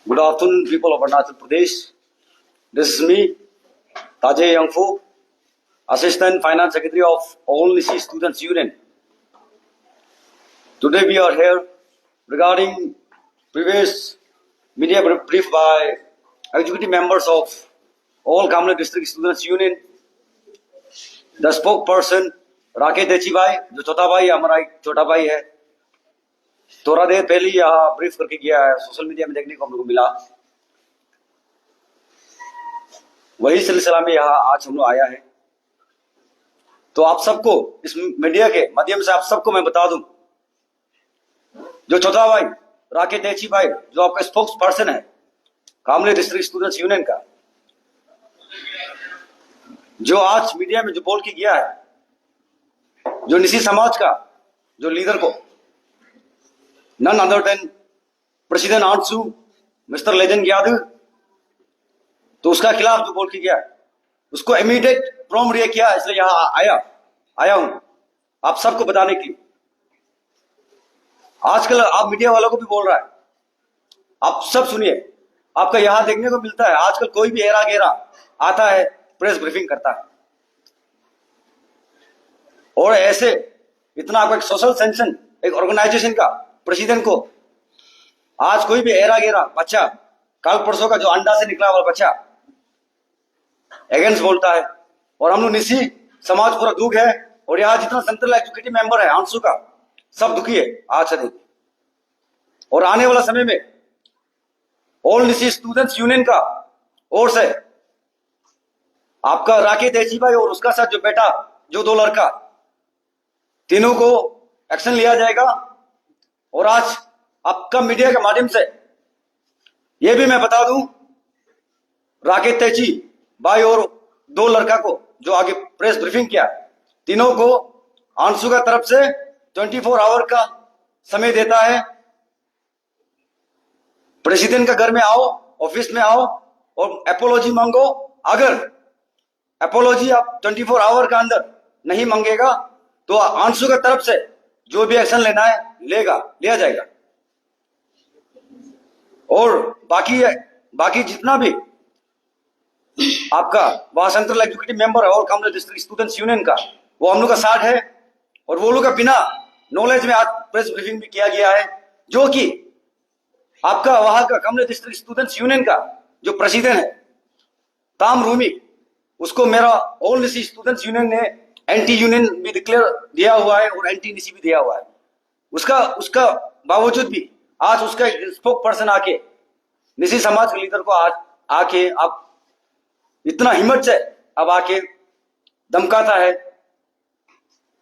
Good afternoon, people of Arunachal Pradesh. This is me, Tajay Yangfu, Assistant Finance Secretary of All Nisi Students Union. Today we are here regarding previous media brief by executive members of all Kamla District Students Union. The spokesperson Rakesh देची भाई, जो छोटा भाई हमारा एक छोटा भाई है, थोड़ा देर पहले यहाँ ब्रीफ करके गया है, सोशल मीडिया में देखने को हम लोग मिला। वही सिलसिला में यहाँ आज हम लोग आया है। तो आप सबको इस मीडिया के माध्यम से आप सबको मैं बता दूं, जो छोटा भाई राकेश देची भाई, जो आपका स्पोक्स पर्सन है कामले डिस्ट्रिक्ट स्टूडेंट्स यूनियन का, जो आज मीडिया में जो बोल के गया है, जो निसी समाज का जो लीडर को, none other than प्रेसिडेंट आंसू मिस्टर लेजेंड यादव, तो उसका खिलाफ जो बोल के गया, उसको इमीडिएट प्रॉम्प्ट रिएक्ट किया, इसलिए यहाँ आया हूं आप सबको बताने के लिए। आजकल आप मीडिया वालों को भी बोल रहा है, आप सब सुनिए, आपका यहां देखने को मिलता है आजकल कोई भी हेरा गेरा आता है, प्रेस ब्रीफिंग करता है, और ऐसे इतना आपका एक सोशल सेंशन एक ऑर्गेनाइजेशन का प्रेसिडेंट को आज कोई भी हेरा गेरा बच्चा, कल परसों का जो अंडा से निकला हुआ बच्चा अगेंस्ट बोलता है। और हम लोग निसी समाज पूरा दुख है, और यहाँ जितना सेंट्रल एग्जीक्यूटिव मेंबर है आंसू का, सब दुखी है आज से। और आने वाला समय में ऑल निसी स्टूडेंट्स यूनियन का ओर से आपका राकेश देची भाई और उसका साथ जो बेटा, जो दो लड़का, तीनों को एक्शन लिया जाएगा। और आज आपका मीडिया के माध्यम से यह भी मैं बता दूं, राकेश देची भाई और दो लड़का को जो आगे प्रेस ब्रीफिंग किया, तीनों को आंसू का तरफ से 24 आवर का समय देता है। प्रेसिडेंट का घर में आओ, ऑफिस में आओ और एपोलॉजी मांगो। अगर एपोलॉजी आप 24 आवर का अंदर नहीं मांगेगा तो आंसू का तरफ से जो भी एक्शन लेना है लिया जाएगा। और बाकी जितना भी आपका वहां सेंट्रल एग्जीक्यूटिव मेंबर है और कामले डिस्ट्रिक्ट स्टूडेंट्स यूनियन का, वो हम लोग का साथ है, और वो लोग का बिना नॉलेज में आज प्रेस ब्रीफिंग भी किया गया है, जो कि आपका वहां का कामले डिस्ट्रिक्ट स्टूडेंट्स यूनियन का जो प्रेसिडेंट है ताम रूमी, उसको मेरा ऑल निसी स्टूडेंट्स यूनियन ने एंटी यूनियन भी डिक्लेयर दिया हुआ है और एंटी निसी भी दिया हुआ है। उसका बावजूद भी आज उसका स्पोक पर्सन आके निसी समाज के लीडर को आज आके आप इतना हिम्मत से अब आके धमकाता है,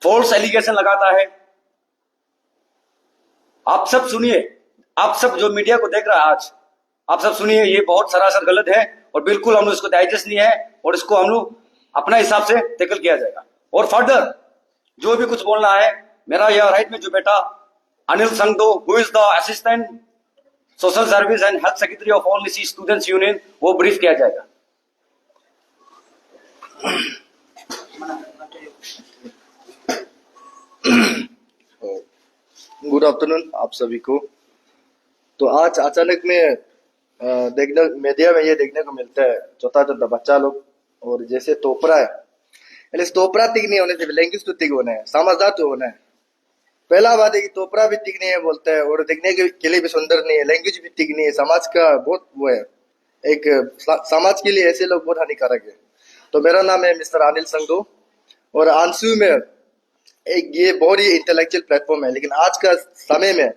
फॉल्स एलिगेशन लगाता है। आप सब सुनिए, आप सब जो मीडिया को देख रहा है आज, आप सब सुनिए, ये बहुत सरासर गलत है और बिल्कुल हम लोग इसको डाइजेस्ट नहीं है, और इसको हम लोग अपना हिसाब से टैकल किया जाएगा। और फर्दर जो भी कुछ बोलना है, मेरा यह राइट में जो बेटा Anil Sangdo, who is the assistant social service and health secretary of all Nyishi students union, वो ब्रीफ किया जाएगा। गुड आफ्टरनून आप सभी को। तो आज अचानक में देखने मीडिया में ये देखने को मिलता है, छोटा छोटा बच्चा लोग और जैसे तोपरा है, तोपरा तिक नहीं होने से लैंग्वेज तो तिक होना है, समझदार तो होना है। पहला बात है कि तोपरा भी तिक नहीं है बोलता है, और दिखने के लिए भी सुंदर नहीं है, लैंग्वेज भी तिक नहीं है, समाज का बहुत वो है, एक समाज के लिए ऐसे लोग बहुत हानिकारक है। तो मेरा नाम है मिस्टर अनिल संगदो, और आंसू में एक ये बहुत ही इंटेलेक्चुअल प्लेटफॉर्म है, लेकिन आज का समय में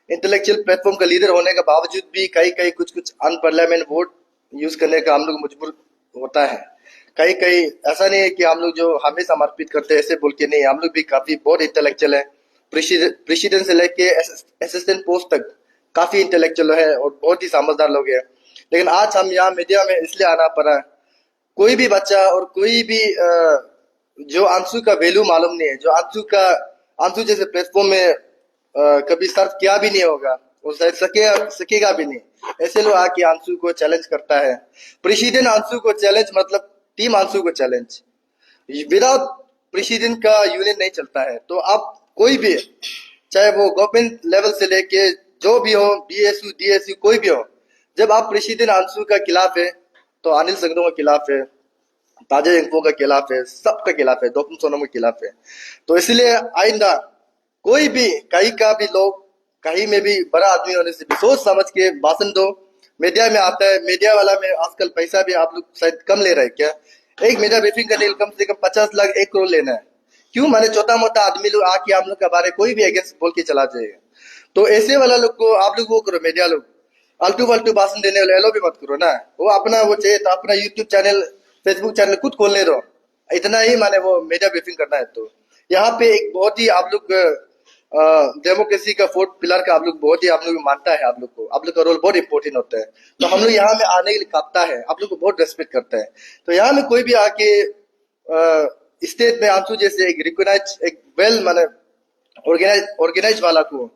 इंटेलेक्चुअल प्लेटफॉर्म का लीडर होने के बावजूद भी कई कुछ अनपार्लियामेंट वोट यूज करने का हम लोग मजबूर होता है। कई ऐसा नहीं है कि हम लोग जो हमें समर्पित करते हैं ऐसे बोल के नहीं, हम लोग भी काफी बहुत इंटेलेक्चुअल है। प्रेसिडेंट से लेके असिस्टेंट पोस्ट तक काफी इंटेलेक्चुअल है और बहुत ही समझदार लोग हैं। लेकिन आज हम यहाँ मीडिया में इसलिए आना पड़ा, कोई भी बच्चा और कोई भी जो आंसू का वैल्यू मालूम नहीं है, जो आंसू जैसे प्लेटफॉर्म में कभी सर्व किया भी नहीं होगा और शायद सकेगा भी नहीं, ऐसे लोग आके आंसू को चैलेंज करता है। प्रेसिडेंट आंसू को चैलेंज मतलब टीम आंसू को चैलेंज, विदाउट प्रेसिडेंट का यूनियन नहीं चलता है। तो आप कोई भी, चाहे वो गवर्नमेंट लेवल से लेके जो भी हो, बीएसयू डीएसयू कोई भी हो, जब आप प्रेसिडेंट आंसू का खिलाफ है तो अनिल संगरों के खिलाफ है, ताजा इंफो का खिलाफ है, सबका खिलाफ है, दोपम सोनम के खिलाफ है। तो इसलिए आइंदा कोई भी कहीं का भी लोग कहीं में भी बड़ा आदमी होने से भी सोच समझ के भाषण दो। मीडिया में आता है, मीडिया वाला में आजकल पैसा भी आप लोग शायद कम ले रहे हैं क्या? एक मीडिया ब्रीफिंग करने के लिए कम से कम 50 लाख 1 करोड़ लेना है क्यों? माने छोटा मोटा आदमी लोग आके आप लोग के बारे कोई भी अगेंस्ट बोल के चला जाएगा। तो ऐसे वाला लोग को आप लोग वो करो, मीडिया लोग आलतू फालतू भाषण देने वाले एलो भी मत करो ना। वो अपना वो चाहिए तो अपना यूट्यूब चैनल फेसबुक चैनल खुद खोलने दो, इतना ही माने वो मीडिया ब्रीफिंग करना है। तो यहाँ पे एक बहुत ही आप लोग डेमोक्रेसी का फोर्थ पिलर का आप लोग बहुत ही आप लोग मानता है, आप लोग को आप लोग का रोल बहुत इंपॉर्टेंट होता है। तो हम लोग यहाँ में आने के लिए कांपता है, आप लोग को बहुत रेस्पेक्ट करता है। तो यहाँ में कोई भी आके स्टेट में आंसू जैसे एक रिकॉग्नाइज एक वेल माने ऑर्गेनाइज वाला को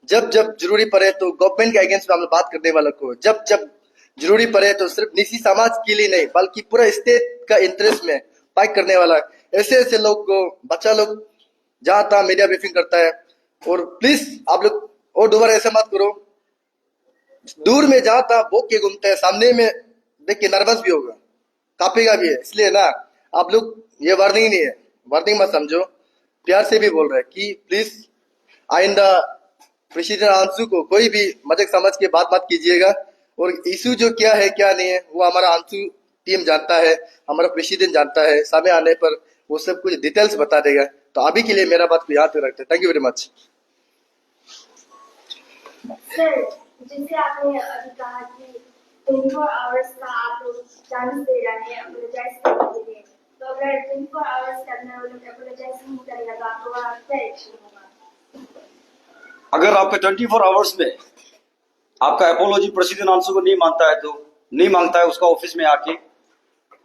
जब जब जरूरी पड़े तो गवर्नमेंट के अगेंस्ट में हम लोग बात करने वाला को जब जब जरूरी पड़े तो सिर्फ निजी समाज के लिए नहीं बल्कि पूरा स्टेट का इंटरेस्ट में फाइट करने वाला ऐसे ऐसे लोग को बच्चा लोग जहाँ तहाँ मीडिया ब्रीफिंग करता है। और प्लीज आप लोग और दोबारा ऐसा मत करो, दूर में जहाँ तहाँ बोक के घूमते हैं, सामने में देख के नर्वस भी होगा, कांपेगा भी है। इसलिए ना आप लोग ये वार्निंग नहीं है, वार्निंग मत समझो, प्यार से भी बोल रहे हैं कि प्लीज आइंदा प्रेसिडेंट आंसू को कोई भी मजाक समझ के बात मत कीजिएगा। और इशू जो क्या है क्या नहीं है वो हमारा आंसू टीम जानता है, हमारा प्रेसिडेंट जानता है, समय आने पर वो सब कुछ डिटेल्स बता देगा। तो अभी के लिए मेरा बात को याद रखते हैं। Thank you very much. Sir, जैसे आपने अभी कहा कि 24 आवर्स का आप लोग चांस दे रहे हैं अपोलोजाइज करने के लिए, तो अगर 24 आवर्स के अंदर वो लोग अपोलोजाइज नहीं करेगा तो आपको वहाँ क्या एक्शन होगा? अगर आपका 24 आवर्स में आपका अपोलॉजी प्रेसिडेंट आंसू को नहीं मानता है तो नहीं मांगता है उसका ऑफिस में आके,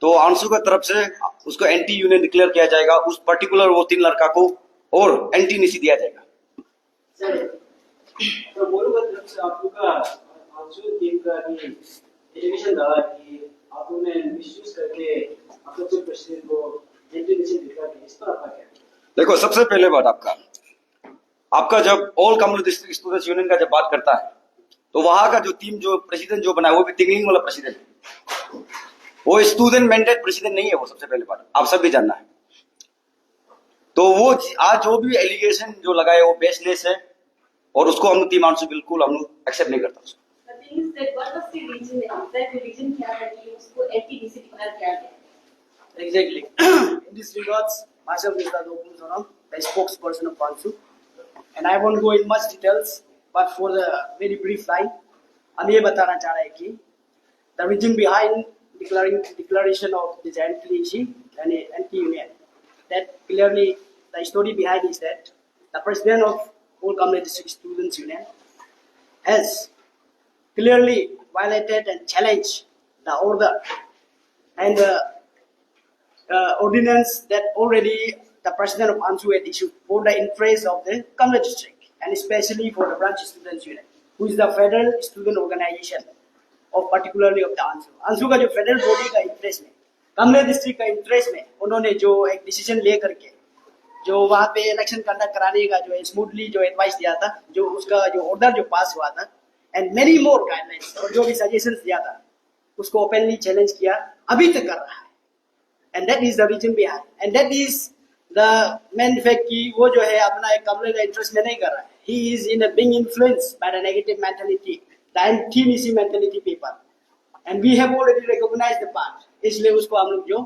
तो आंसू का तरफ से उसको एंटी यूनियन डिक्लेयर किया जाएगा, उस पर्टिकुलर वो 3 लड़का को और एंटी नीसी दिया जाएगा। सर, तो बोलू का तरफ से आप लोग का आंसू टीम का भी एलिगेशन डाला कि आप लोगों ने मिसयूज करके आप लोग के प्रेसिडेंट को एंटी नीसी दिखा के, इस पर आपका क्या? देखो, सबसे पहले बात आपका जब all community district students union का जब बात करता है तो वहां का जो टीम जो प्रेसिडेंट जो बना है वो भी तिगलिंग वाला प्रेसिडेंट है, वो स्टूडेंट मैंडेट प्रेसिडेंट नहीं है। वो सबसे पहले बात आप सब भी जानना है। तो वो आज जो भी एलिगेशन जो लगाए वो बेसलेस है और उसको हम टीम आंसू बिल्कुल हम एक्सेप्ट नहीं करता। Exactly. In this regards, myself is the Dopum Sonam, the spokesperson of ANSU, and I won't go in much details, but for the very brief line, हम ये बताना चाह रहे हैं कि the reason behind declaration of this anti-union, that clearly the story behind is that the president of all Kamle District Students Union has clearly violated and challenged the order and the ordinance that already the president of ANSU had issued for the interest of the Kamle district and especially for the branch students union, who is the federal student organization of particularly of the ANSU. ANSU का जो federal body का interest में, कमले district का interest में उन्होंने जो एक डिसीजन ले करके जो वहाँ पे इलेक्शन कंडक्ट कराने का जो स्मूथली जो एडवाइस दिया था, जो उसका जो ऑर्डर जो पास हुआ था एंड मेनी मोर गाइडलाइंस और जो भी सजेशंस दिया था उसको ओपनली चैलेंज किया, अभी तक कर रहा है। And that is the reason behind and that is the main fact कि वो जो है अपना एक कमरे का इंटरेस्ट में नहीं कर रहा है। He is in being influenced by the negative mentality, the anti NC mentality people, and we have already recognised the part. इसलिए उसको हम लोग जो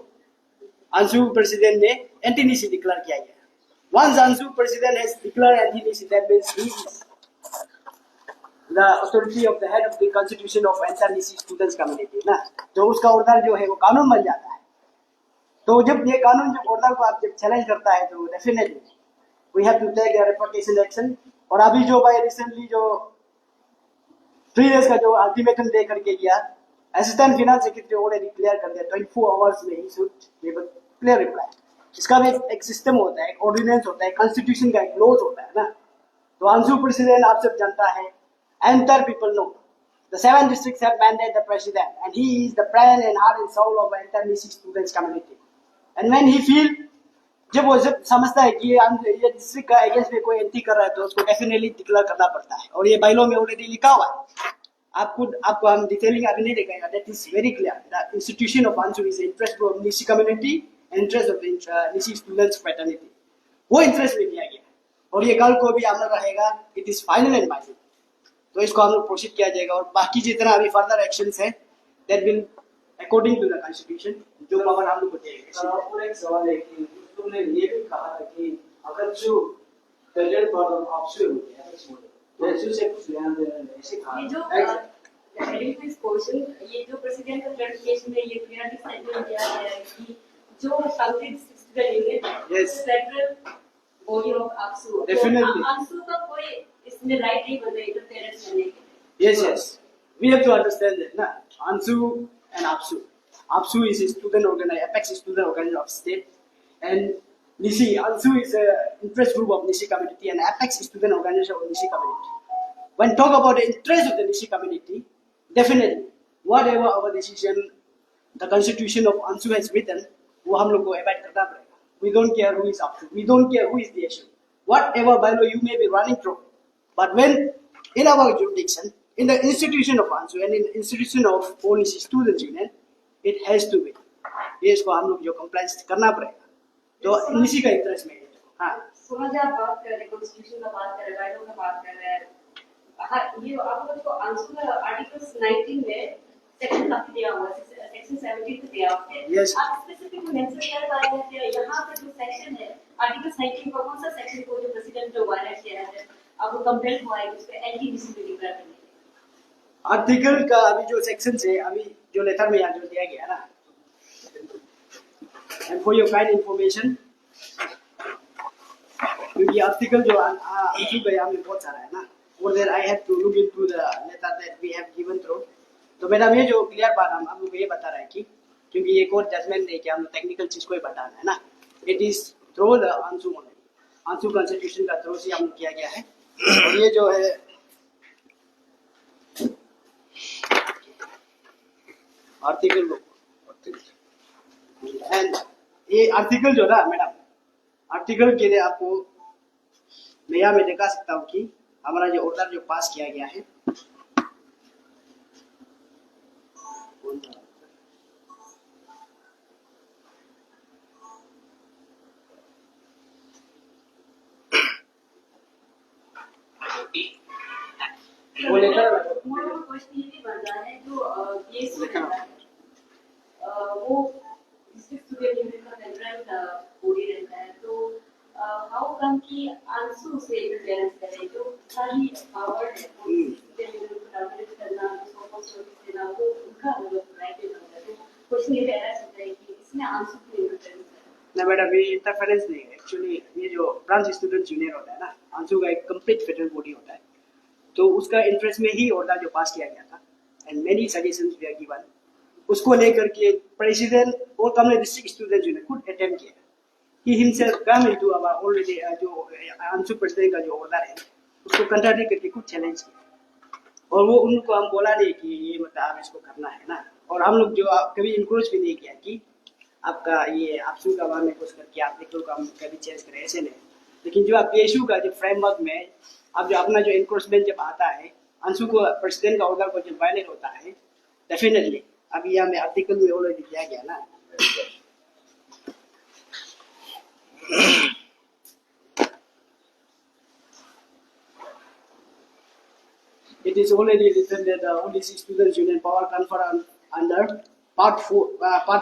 आंसू प्रेसिडेंट ने एंटी-नीसी डिक्लेयर किया है। Once ANSU president has declared anti-NISI, that means he is the authority of the head of the constitution of anti-NISI students community ना, तो उसका ऑर्डर जो है वो कानून बन जाता है। तो जब ये कानून जब ऑर्डर को आप जब चैलेंज करता है तो definitely we have to take a deportation action. और अभी जो भाई रिसेंटली जो 3 डेज का जो अल्टीमेटम दे करके किया, assistant finance secretary already clear कर दिया 24 आवर्स में he should give a clear reply. इसका भी एक सिस्टम होता है, एक ऑर्डिनेंस होता है, कॉन्स्टिट्यूशन का एक लॉज होता है ना। तो आंसू प्रेसिडेंट आप सब जानता है, entire people know the 7 districts have mandated the president and he is the brain and heart and soul of entire NISI students community. And when he feel, जब वो जब समझता है कि ये डिस्ट्रिक्ट का अगेंस्ट में कोई एंटी कर रहा है तो उसको डेफिनेटली डिक्लेयर करना पड़ता है और ये बाइलॉ में ऑलरेडी लिखा हुआ है। आपको हम डिटेलिंग अभी नहीं दिखाएगा. That is very clear. The institution of ANSU is the interest of Nisi community and interest of the Nisi students fraternity. वो इंटरेस्ट में दिया गया और ये कल को भी हम लोग रहेगा. It is final and binding. तो इसको हम लोग प्रोसीड किया जाएगा और बाकी जितना अभी फर्दर एक्शंस है that will according to the constitution जो पावर हम लोग को देगा. और एक सवाल है कि तुमने ये भी कहा था कि अगर जो करियर प्रॉब्लम आपसे हो गया तो ऐसे से कुछ ध्यान देना है ऐसे कहा. ये जो heading to this question, ये जो प्रेसिडेंट का क्लैरिफिकेशन में ये क्लियरली स्टेटमेंट किया गया है कि जो county student union Yes. Federal body of APSU. Definitely. APSU का कोई इसमें राइट नहीं बन रहा इंटरफेरेंस करने के. Yes. We have to understand that, na. ANSU and APSU. APSU is a student organization, Apex is student organization of state, and NISI, ANSU is a interest group of NISI community, and Apex is student organization of NISI community. When talk about the interest of the NISI community, definitely, whatever our decision, the constitution of ANSU has written, वो हम लोग को abide करना पड़ेगा. We don't care who is APSU. We don't care who is the issue. Whatever bylaw you may be running through, but when in our jurisdiction, in the institution of ANSU and in the institution of policy students union, it has to be. ये इसको हम लोग जो compliance करना पड़ेगा. तो इसी का इंटरेस्ट में है. हाँ. समझ आप बात कर रहे हैं कॉन्स्टिट्यूशन का बात कर रहे हैं बाइलों का बात कर रहे हैं. हाँ ये आप लोग को ANSU का आर्टिकल 19 में सेक्शन काफी दिया हुआ है. सेक्शन 17 पे दिया हुआ है. Yes. आप स्पेसिफिक मेंशन कर पा रहे हैं कि यहाँ पे जो सेक्शन है आर्टिकल 19 का कौन सा सेक्शन को जो प्रेसिडेंट जो वायलेट किया है आपको कंप्लेंट हुआ है उस पे एंटी डिसिप्लिन डिक्लेयर करने के लिए. आर्टिकल का अभी जो सेक्शन है अभी जो लेटर में यहाँ जो दिया गया ना, and for your kind information, क्योंकि आर्टिकल जो ANSU का यहाँ में बहुत सारा है ना, और then I have to look into the letter that we have given through. तो मैडम ये जो क्लियर बात हम लोग को ये बता रहा है कि क्योंकि ये कोर्ट जजमेंट नहीं कि हम लोग टेक्निकल चीज को ही बताना है ना, it is through the ANSU only. ANSU constitution का थ्रू से हम किया गया है. और ये जो है आर्टिकल एंड ये आर्टिकल जो ना मैडम, आर्टिकल के लिए आपको मैं यहाँ में दिखा सकता हूँ कि हमारा जो ऑर्डर जो पास किया गया है वो लेटर मोर क्वेश्चन ये भी बन रहा है जो केस में रहता है वो डिस्ट्रिक्ट स्टूडेंट यूनियन का फेडरल बॉडी रहता है. तो हाउ कम कि ANSU से इंटरफेरेंस करे जो सारी पावर है स्टूडेंट यूनियन को टारगेट करना उसको सर्विस देना वो उनका राइट होता है. तो क्वेश्चन ये ऐसा होता है कि इसमें ANSU की इंटरफेरेंस ना मैडम, ये इंटरफेरेंस नहीं है एक्चुअली. ये जो ब्रांच स्टूडेंट यूनियन होता है ना, ANSU का एक कंप्लीट फेडरल बॉडी होता है, तो उसका इंटरेस्ट में ही ऑर्डर जो पास किया गया था and many suggestions we are given. उसको लेकर के प्रेसिडेंट और कमले डिस्ट्रिक्ट स्टूडेंट यूनियन खुद अटेम्प्ट किया. He himself come into our already जो ANSU प्रेसिडेंट का जो ऑर्डर है उसको कंट्राडिक्ट करके खुद चैलेंज किया. और वो उनको हम बोला नहीं कि ये मतलब आप इसको करना है ना, और हम लोग जो कभी इंक्रोच भी नहीं किया कि आपका ये APSU का वार में कुछ करके आर्टिकल को हम कभी चेंज करें, ऐसे नहीं. लेकिन जो आप PSU का जो फ्रेमवर्क में अब जो अपना जो इंक्रोचमेंट जब आता है ANSU को प्रेसिडेंट का ऑर्डर को जब वायलेट होता है डेफिनेटली अभी यहाँ में आर्टिकल में ऑलरेडी दिया गया ना. It is already written that the ODC Students Union power conferred under Part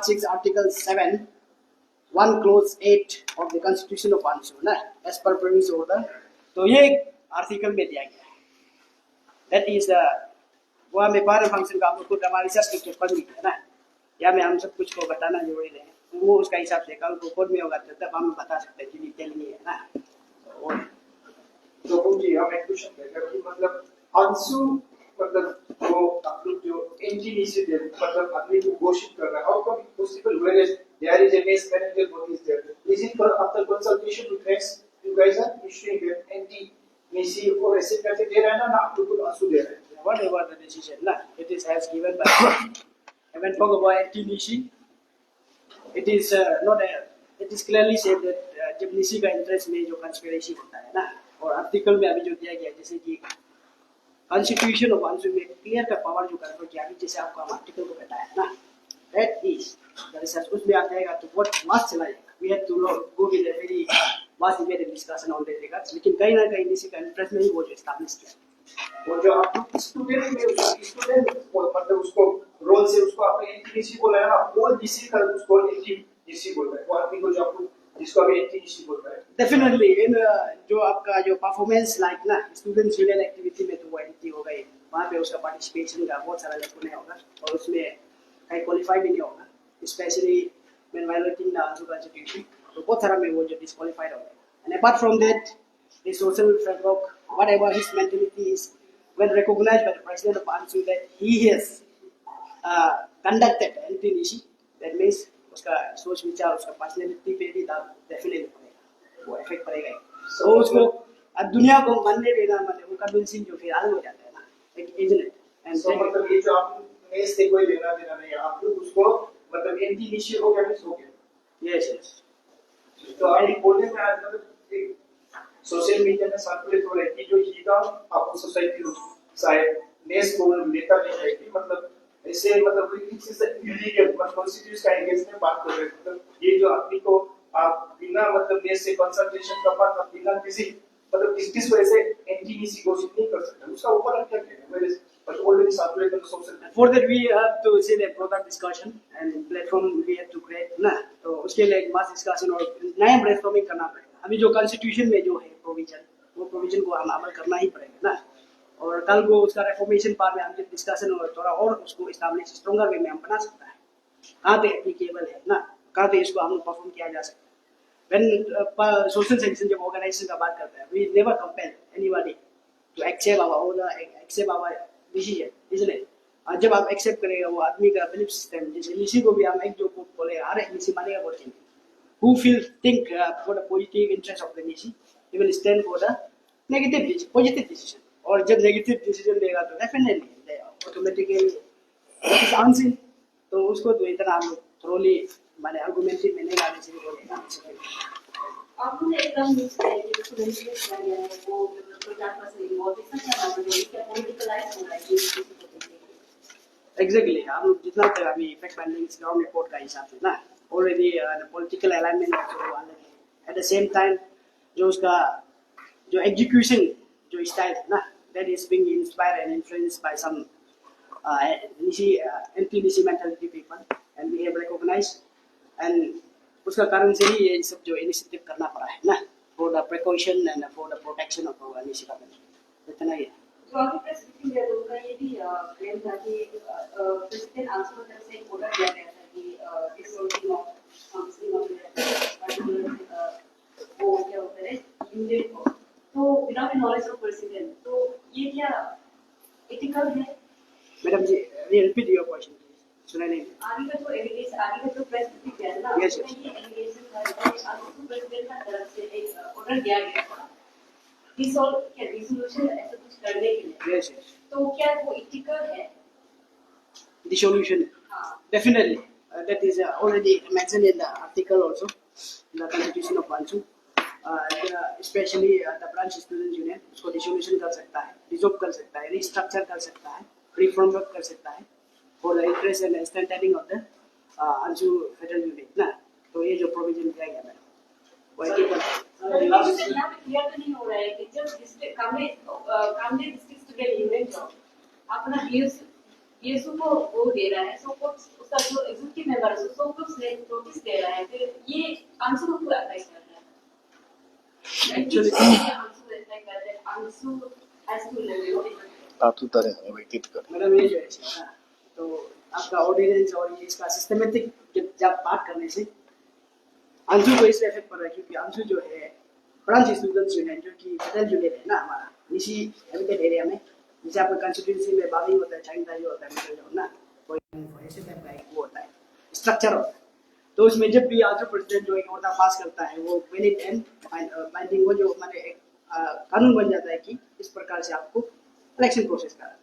6, Article 7, 1 Clause 8 of the Constitution of ANSU, ना, as per previous order. तो ये आर्टिकल में दिया गया है. That is वो हमें पावर फंक्शन का हम लोग खुद हमारे रिसर्च के पढ़ लिया है ना, या में हम सब कुछ को बताना जरूरी है. वो उसका हिसाब से कल को कोर्ट में होगा तब हम बता सकते हैं कि डिटेल में है ना. तो जी हम एक क्वेश्चन करेंगे कि मतलब ANSU मतलब वो आप लोग जो NTDC दे मतलब आदमी को घोषित कर रहा है, how come it possible whereas there is a case manager body is there? Is it for after consultation with friends you guys are issuing an NTDC or ऐसे करके दे रहे हैं ना आप लोग को ANSU दे रहे हैं? Whatever the decision, na, it is as given by. And when talk about NTDC, it is not a. It is clearly said that जब NISI का इंटरेस्ट में जो कंस्पिरेसी होता है ना, और आर्टिकल में अभी जो दिया गया जैसे कि कॉन्स्टिट्यूशन ऑफ आंसू में क्लियर का पावर जो कन्फर किया अभी जैसे आपको हम आर्टिकल को बताया ना, दैट इज द रिसर्च। उसमें आप जाएगा तो बहुत वास्ट चला जाएगा, we have to go with a very vast debate and discussion on that regards, लेकिन कहीं ना कहीं इसी का इंटरेस्ट में ही वो जो एस्टैब्लिश किया। वो जो आप स्टूडेंट में स्टूडेंट मतलब उसको रोल से उसको आपने एनटीडीसी बोला है ना, वो डीसी का उसको एनटीडीसी बोल रहा है, वो आदमी को जो आपको जिसको अभी एनटीडीसी बोल रहा है। डेफिनेटली इन जो आपका जो परफॉर्मेंस लाइक ना स्टूडेंट्स यूनियन एक्टिविटी में तो वो एंट्री हो गई, वहाँ पे उसका पार्टिसिपेशन का बहुत सारा लोगों ने होगा और उसमें कहीं क्वालिफाई भी नहीं होगा, स्पेशली व्हेन वायलेटिंग द आंसू कॉन्स्टिट्यूशन, तो बहुत सारा में वो जो डिस्क्वालीफाइड हो गए। And apart from that the social framework, whatever his mentality is, when recognized by the president of ANSU that he has conducted anti-nishi, that means उसका सोच विचार उसका पर्सनैलिटी पे भी डेफिनेटली पड़ेगा, वो इफेक्ट पड़ेगा ही। तो उसको अब दुनिया को मानने देना मतलब वो कन्विंसिंग जो फिर आगे हो जाता है ना, एक इजनेट एंड सो मतलब ये जो आपने इससे कोई लेना देना नहीं, आप लोग उसको मतलब एनटीडीसी हो गया मिस हो गया। Yes yes. तो आप बोलने में आज मतलब सोशल मीडिया में सर्कुलेट हो रही थी जो हीरा आपको सोसाइटी शायद नेस को लेता नहीं है कि मतलब ऐसे मतलब इट्स इज इलीगल, मतलब कॉन्स्टिट्यूशन का अगेंस्ट में बात कर रहे हैं। मतलब ये जो आदमी को आप बिना मतलब नेस से कंसल्टेशन का बाद आप बिना किसी मतलब किस वजह से एनटीडीसी घोषित नहीं कर सकते, उसका ऊपर आप क्या कहेंगे? मेरे but already circulate on social media. For that we have to see the product discussion and platform we have to create ना, तो उसके लिए एक मास डिस्कशन और नया ब्रेनस्टॉर्मिंग करना पड़ेगा। अभी जो कॉन्स्टिट्यूशन में जो है प्रोविजन, वो प्रोविजन को हम अमल करना ही पड़ेगा ना, और कल को उसका रिफॉर्मेशन पार्ट में हम जब डिस्कशन और थोड़ा और उसको एस्टैब्लिश स्ट्रॉन्गर वे में हम बना सकता है, कहाँ पे एप्लीकेबल है ना, कहाँ पे इसको हम परफॉर्म किया जा सकता है। When social section जब ऑर्गेनाइजेशन का बात करता है, we never compel anybody to accept our order, accept our decision, isn't it? और जब आप एक्सेप्ट करेगा वो आदमी का बिलीफ सिस्टम, जैसे निशी को भी हम एक जो बोले आ रहे निशी मानेगा बोलते हैं, who feel think for the positive interest of the nishi, he will stand for the positive decision, और जब नेगेटिव डिसीजन देगा तो डेफिनेटली ऑटोमेटिकली इज आंसर, तो उसको तो इतना हम थ्रोली माने आर्गुमेंटिव में नहीं लाने से बोलेगा। आपने एकदम न्यूज़ है कि स्टूडेंट के किया गया है वो मतलब प्रोजेक्ट से इन्वॉल्व है, सच है ना, ये क्या पॉलिटिकलाइज हो रहा है ये एग्जैक्टली हम जितना तक अभी इफेक्ट फाइंडिंग्स ग्राउंड रिपोर्ट का हिसाब से ना already political alignment at the same time जो उसका जो एग्जीक्यूशन जो स्टाइल है ना, that is being inspired and influenced by some anti Nyishi mentality people and we have recognised, and उसका कारण से ही ये सब जो इनिशिएटिव करना पड़ा है ना, for the precaution and for the protection of our Nyishi community, इतना ही है। तो अभी प्रेस ब्रीफिंग में उनका ये भी क्लेम था कि प्रेसिडेंट आंसू की तरफ से एक ऑर्डर दिया गया था कि इस working of counselling of particular वो क्या होता है यूनिट को, तो विदाउट नॉलेज ऑफ प्रेसिडेंट, तो ये क्या एथिकल है? मैडम जी रिपीट योर क्वेश्चन प्लीज, सुना नहीं। आगे का जो एलिगेशन, आगे का जो प्रेस ब्रीफिंग है ना, Yes, उसमें ये एलिगेशन था कि आंसू प्रेसिडेंट की तरफ से एक ऑर्डर दिया गया था रिसोल्व क्या रिजोल्यूशन ऐसा कुछ करने के लिए, यस यस, तो क्या वो एथिकल है? the solution definitely that is already mentioned in the article also in the constitution of ANSU, especially the branch student union उसको dissolution कर सकता है, dissolve कर सकता है, restructure कर सकता है, reform कर सकता है for the interest and strengthening of the ANSU federal unit ना, तो ये जो provision दिया गया है वो ethical है। यहाँ पे क्लियर तो नहीं हो रहा है कि जब डिस्ट्रिक्ट कामले डिस्ट्रिक्ट स्टूडेंट यूनियन जो अपना बीएसयू को वो दे रहा है, सो उसका जो एग्जीक्यूटिव मेंबर है सो कुछ नोटिस दे रहा है, फिर ये आंसू को पूरा अप्लाई कर रहा है, एक्चुअली आंसू अप्लाई कर रहा है, आंसू हैज टू लेवल तातु तरह व्यतीत कर। मैडम ये जो है ना, तो आपका ऑर्डिनेंस और ये इसका सिस्टमेटिक जब बात करने से आंसू को इसलिए इफेक्ट पड़ रहा है क्योंकि आंसू जो है ब्रांच स्टूडेंट्स यूनियन जो कि फेडरल यूनियन है ना हमारा निशी हैबिटेट एरिया में, जैसे आपका कंस्टिट्यूंसी में बागी होता है, चाइना जो होता है जो ना, कोई ऐसे टाइप का एक वो होता है स्ट्रक्चर होता है, तो उसमें जब भी आंसू प्रेसिडेंट जो एक ऑर्डर पास करता है वो वैलिड एंड बाइंडिंग वो जो माने एक कानून बन जाता है कि इस प्रकार से आपको इलेक्शन प्रोसेस करना है,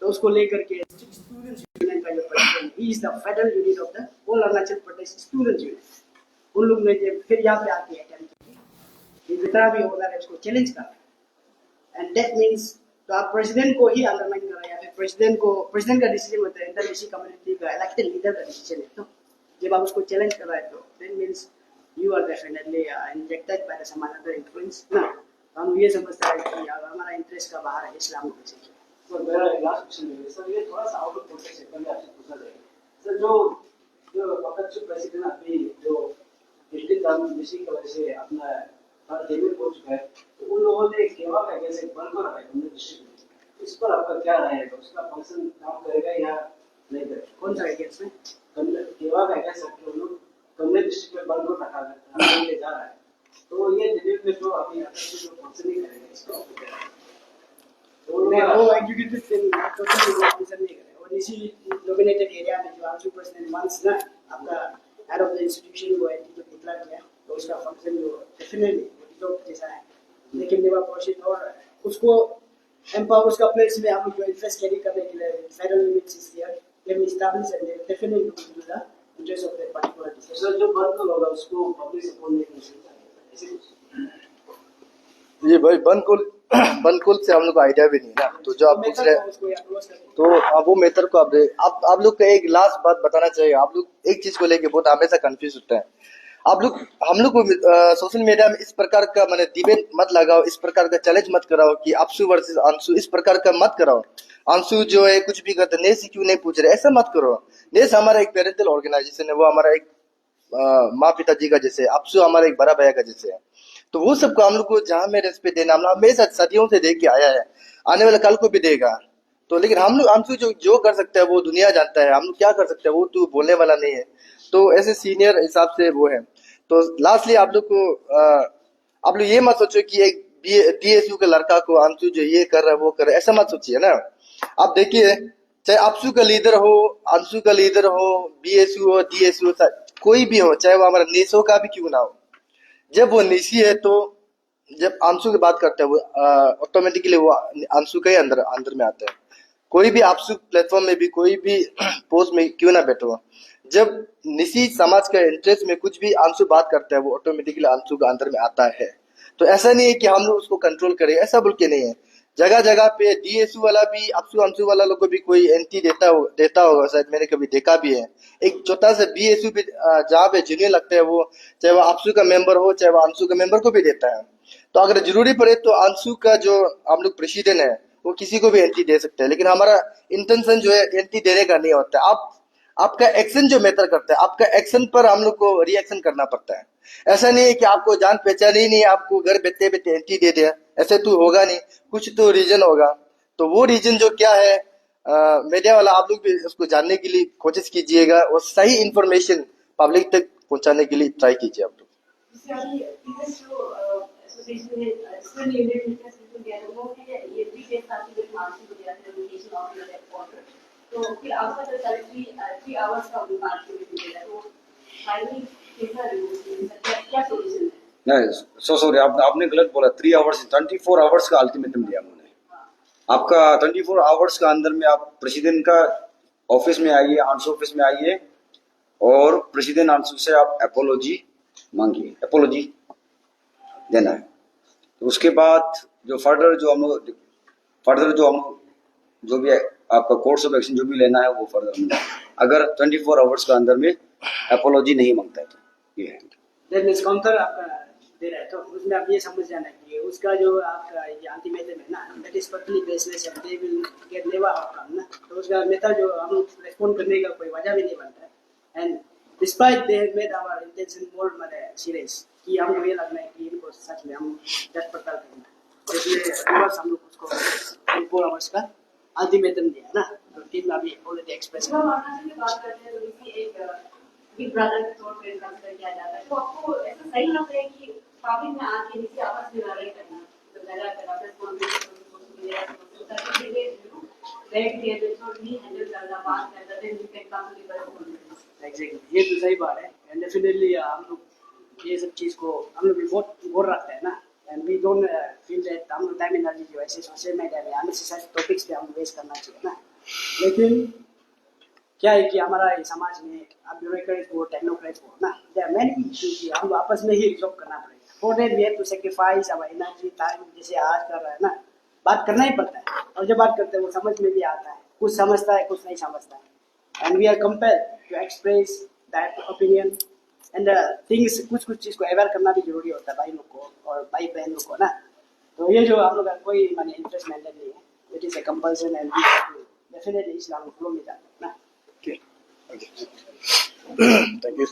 तो उसको लेकर के स्टूडेंट्स यूनियन का जो president he is the federal unit of the whole Arunachal Pradesh students union, उन लोग ने फिर यहाँ पे आके अटेम्प्ट की जितना भी ऑर्डर है उसको चैलेंज करना है, एंड दैट मीन्स तो आप प्रेसिडेंट को ही अंडरमाइन कर रहे हैं या फिर प्रेसिडेंट का डिसीजन होता है, इंटरनेशनल कम्युनिटी का इलेक्टेड लीडर का डिसीजन है। तो जब आप उसको चैलेंज कर रहे हैं तो that means you are definitely injected by some other influence ना। हम ये समझते हैं कि हमारा इंटरेस्ट का बाहर है इस्लाम को बेसिकली। सर मेरा लास्ट क्वेश्चन है सर, ये थोड़ा सा आउट ऑफ कॉन्टेक्स्ट है, पहले आपसे पूछा जाएगा सर। जो वक्त प्रेसिडेंट अभी जो हिंदी धर्म विषय की वजह से अपना हर जेल पहुंच गए, तो उन लोगों ने केवा का कैसे बंद कर रखा है कम्युनिस्ट डिस्ट्रिक्ट में, इस पर आपका क्या राय है? उसका फंक्शन काम करेगा या नहीं करेगा? कौन सा केस में? केवा का कैसे हम लोग कम्युनिस्ट डिस्ट्रिक्ट में बंद कर रखा है जा रहा है, तो ये दिल्ली में जो अभी जो फंक्शन नहीं करेगा इसका आपको क्या राय है? वो एग्जीक्यूटिव टीम टोटली ऑफिसर नहीं करे, और इसी डोमिनेटेड एरिया में जो आंसू प्रेसिडेंट वंस ना आपका हेड ऑफ द इंस्टीट्यूशन को एंटिटी डिक्लेयर किया, तो उसका फंक्शन जो डेफिनेटली जो जैसा है लेकिन नेवर प्रोसीड, और उसको एम्पावर उसका प्लेस में हम जो इंटरेस्ट कैरी करने के लिए federal limits is there, they will establish and definitely to the interest of that particular district. Sir जो बंद होगा उसको पब्लिक सपोर्ट नहीं कर सकता ऐसे कुछ? ये भाई बनकुल से हम लोग को आइडिया भी नहीं ना, तो जो आप पूछ रहे हैं तो वो मेथड को आप लोग का एक लास्ट बात बताना चाहिए। आप लोग एक चीज को लेके बहुत हमेशा कंफ्यूज होता है। हम लोग को सोशल मीडिया में इस प्रकार का माने डिबेट मत लगाओ, इस प्रकार का चैलेंज मत कराओ कि आपसू वर्सेस अंशु, इस प्रकार का मत कराओ। अंशु जो है कुछ भी करते नेस क्यों नहीं पूछ रहे, ऐसा मत करो। नेस हमारा एक पेरेंटल ऑर्गेनाइजेशन है, वो हमारा एक माँ पिताजी का जैसे, आपसू हमारा एक बड़ा भैया का जैसे है। तो वो सबको हम लोग को जहाँ में रेस्पेक्ट देना, हम लोग हमेशा सदियों से देख के आया है, आने वाला कल को भी देगा। तो लेकिन हम लोग हमसे जो कर सकते हैं वो दुनिया जानता है, हम लोग क्या कर सकते हैं वो तो बोलने वाला नहीं है। तो ऐसे सीनियर हिसाब से वो है। तो लास्टली आप लोग ये मत सोचो कि एक डीएसयू के लड़का को अंशु जो ये कर रहा है वो कर रहा है, ऐसा मत सोचिए ना। आप देखिए चाहे आपसू का लीडर हो, अंशु का लीडर हो, बीएसयू हो, डीएसयू हो, कोई भी हो, चाहे वो हमारा नेसो का भी क्यों ना हो, जब वो निशी है तो जब अंशु की बात करते हैं वो ऑटोमेटिकली वो अंशु के अंदर में आता है। कोई भी आपसू प्लेटफॉर्म में भी कोई भी पोस्ट में क्यों ना बैठो, जब निशी समाज के इंटरेस्ट में कुछ भी अंशु बात करता है वो ऑटोमेटिकली अंशु के अंदर में आता है। तो ऐसा नहीं है कि हम लोग उसको कंट्रोल करें, ऐसा बोल के नहीं है। जगह जगह पे डीएसयू वाला भी अंशु वाला लोग को भी कोई एंटी देता होगा, शायद मैंने कभी देखा भी है। एक छोटा सा बीएसयू भी जहाँ पे जिन्हें लगता है वो, चाहे वो अंशु का मेंबर हो चाहे वो अंशु का मेंबर को भी देता है। तो अगर जरूरी पड़े तो अंशु का जो हम लोग प्रेसिडेंट है वो किसी को भी एंटी दे सकते हैं, लेकिन हमारा इंटेंशन जो है एंटी देने का नहीं होता है। आपका एक्शन जो मैटर करता है, आपका एक्शन पर हम लोग को रिएक्शन करना पड़ता है। ऐसा नहीं है कि आपको जान पहचान ही नहीं, आपको घर बैठे बैठे एंटी दे दिया, ऐसे तो होगा नहीं, कुछ तो रीजन होगा। तो वो रीजन जो क्या है मीडिया वाला आप लोग भी उसको जानने के लिए कोशिश कीजिएगा और सही इंफॉर्मेशन पब्लिक तक पहुंचाने के लिए ट्राई कीजिए आप लोग। तो फिर आपका जो 3 आवर्स का फाइनली क्या सोल्यूशन है? नहीं सॉरी, आपने गलत बोला। 3 आवर्स 24 आवर्स का अल्टीमेटम दिया उन्होंने। आपका 24 आवर्स का अंदर में आप प्रेसिडेंट का ऑफिस में आइए, अंशु ऑफिस में आइए और प्रेसिडेंट अंशु से आप अपोलॉजी मांगिए, अपोलॉजी देना है। तो उसके बाद जो फर्दर जो हम जो भी आपका कोर्स ऑफ एक्शन जो भी लेना है वो फर्दर हम अगर 24 आवर्स का अंदर में अपोलॉजी नहीं मांगता है तो ये है। दैट मींस काउंटर आपका दे रहा है, तो उसमें आप ये समझ जाना कि उसका जो आपका ये अल्टीमेटम है ना, that is totally baseless and they will get never outcome ना। तो उसका मेथड जो हम रिस्पोंड करने का कोई वजह भी नहीं बनता है। And despite they have made our intention more serious कि हमको ये लगना है कि इनको सच में हम जज पड़ताल करना है, इसलिए रिवर्स हम लोग उसको 24 आवर्स का अल्टीमेटम दिया ना। तो टीम अभी ऑलरेडी एक्सप्रेस जब हम आपस में बात करते हैं तो किसी एक बिग ब्रदर के तौर पे कंसीडर किया जाता है, तो आपको ऐसा सही लगता है कि पब्लिक में आके किसी आपस में लड़ाई करना, तो जगह जगह पे फोन पे सोशल मीडिया पे हैंडल करना, बात करना, then you can come to the conference. Exactly, ये तो सही बात है। एंड डेफिनेटली हम लोग ये सब चीज़ को हम लोग भी बहुत गौर रखते हैं ना। And we don't feel that हम लोग टाइम एनर्जी जो ऐसे सोशल मीडिया में अननेसेसरी टॉपिक्स पे हम वेस्ट करना चाहिए ना। लेकिन क्या है कि हमारा समाज में अब ब्यूरोक्रेट्स हो, टेक्नोक्रेट्स हो ना, देयर आर मेनी इश्यूज हम लोग आपस में ही रिजॉल्व करना पड़ेगा। For that we have to sacrifice our energy time, जैसे आज कर रहा है ना। बात करना ही पड़ता है, और जब बात करते हैं वो समझ में भी आता है, कुछ समझता है कुछ नहीं समझता है, and we are compelled to express that opinion and things. कुछ चीज़ को अवेयर करना भी जरूरी होता है भाई लोग को और भाई बहन लोग को ना। तो ये जो हम लोग का कोई माने इंटरेस्ट मैंडेट नहीं है, it is a compulsion and definitely Islam follow में जाना है ना। Thank you.